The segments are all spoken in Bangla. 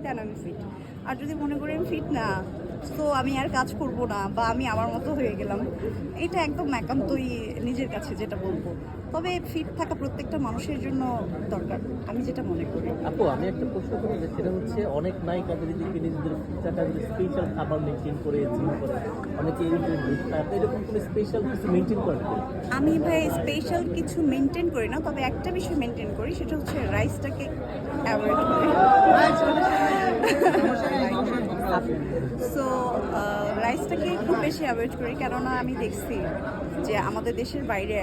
দেন আমি ফিট। আর যদি মনে করি আমি ফিট না, তো আমি আর কাজ করব না বা আমি আমার মতো হয়ে গেলাম, এটা একদম একান্তই নিজের কাছে যেটা বলবো। তবে ফিট থাকা প্রত্যেকটা মানুষের জন্য দরকার, আমি যেটা মনে করি। আপু আমি একটা প্রশ্ন করি, যে সেটা হচ্ছে অনেক নায়িকাদের দিকে নিজেদের ফিচারটা স্পেশাল খাবার মেনটেন করে জিম করে, অনেকে এরকম কোনো স্পেশাল কিছু মেনটেন করে? আমি ভাই স্পেশাল কিছু মেনটেন করি না, তবে একটা বিষয় মেনটেন করি, সেটা হচ্ছে রাইসটাকে অ্যাভয়েড করি। সো রাইসটাকে খুব বেশি অ্যাভয়েড করি, কেননা আমি দেখছি যে আমাদের দেশের বাইরে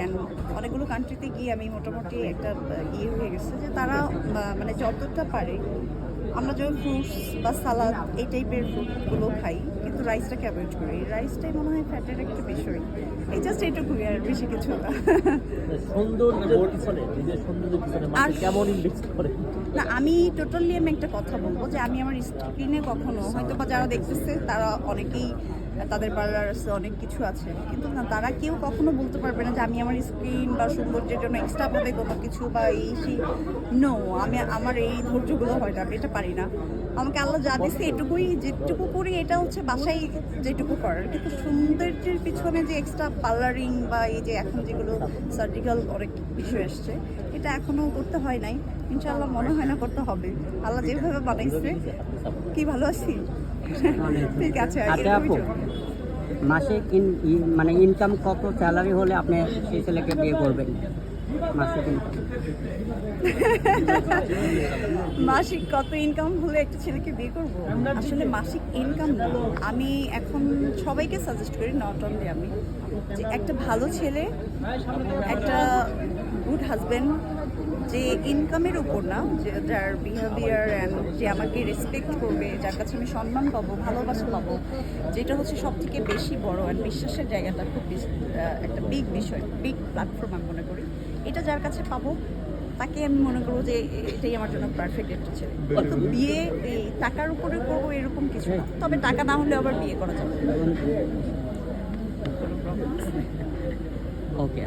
অনেকগুলো কান্ট্রিতে গিয়ে আমি মোটামুটি একটা ইয়ে হয়ে গেছে যে তারা মানে যতটা পারে আমরা যখন ফ্রুটস বা সালাদ এই টাইপের ফ্রুটগুলো খাই, কিন্তু রাইসটাকে অ্যাভয়েড করি। রাইসটাই মনে হয় ফ্যাটের একটা বিষয়, এই জাস্ট এইটুকুই, আর বেশি কিছু না। সৌন্দর্যের পিছনে, নিজের সৌন্দর্যের পিছনে মানুষ কেমন ইনভেস্ট করে? না, আমি টোটালি আমি একটা কথা বলবো যে আমি আমার স্ক্রিনে কখনো, হয়তো বা যারা দেখতেছে তারা অনেকেই তাদের পার্লার আছে, অনেক কিছু আছে, কিন্তু না, তারা কেউ কখনো বলতে পারবে না যে আমি আমার স্ক্রিন বা সৌন্দর্যের জন্য এক্সট্রা ভাবে কোনো কিছু বা এই সেই। নো, আমি আমার এই ধৈর্যগুলো হয় না, আমি এটা পারি না। আমাকে আল্লাহ যা দিচ্ছে এটুকুই, যেটুকু করি এটা হচ্ছে বাসায় যেটুকু করার, কিন্তু সৌন্দর্যের পিছনে যে এক্সট্রা পার্লারিং বা এই যে এখন যেগুলো সার্জিক্যাল অনেক বিষয় আসছে, এটা এখনো করতে হয় নাই। ইনশাআল্লাহ মনে হয় না করতে হবে, আল্লাহ যেভাবে বানাইছে। কি ভালো আছি? ঠিক আছে, আচ্ছা আপু, মাসে মানে ইনকাম কত স্যালারি হলে আপনি সেই ছেলেকে বিয়ে করবেন? মাসিক ইনকাম মাসিক কত ইনকাম হলে একটা ছেলেকে বিয়ে করবো? আসলে মাসিক ইনকাম না, আমি এখন সবাইকে সাজেস্ট করি, নট অনলি আমি, যে একটা ভালো ছেলে, একটা গুড হাজব্যান্ড, যে ইনকামের উপর না, যে যার বিহেভিয়ার অ্যান্ড যে আমাকে রেসপেক্ট করবে, যার কাছে আমি সম্মান পাবো, ভালোবাসা পাবো, যেটা হচ্ছে সব থেকে বেশি বড়, অ্যান্ড বিশ্বাসের জায়গাটা খুব বেশি একটা বিগ বিষয়, বিগ প্ল্যাটফর্ম আমি মনে করি। এটা যার কাছে পাবো তাকে আমি মনে করবো যে এটাই আমার জন্য পারফেক্ট একটা ছেলে। কিন্তু বিয়ে এই টাকার উপরে করবো এরকম কিছু না, তবে টাকা না হলে আবার বিয়ে করা যাবে। ওকে।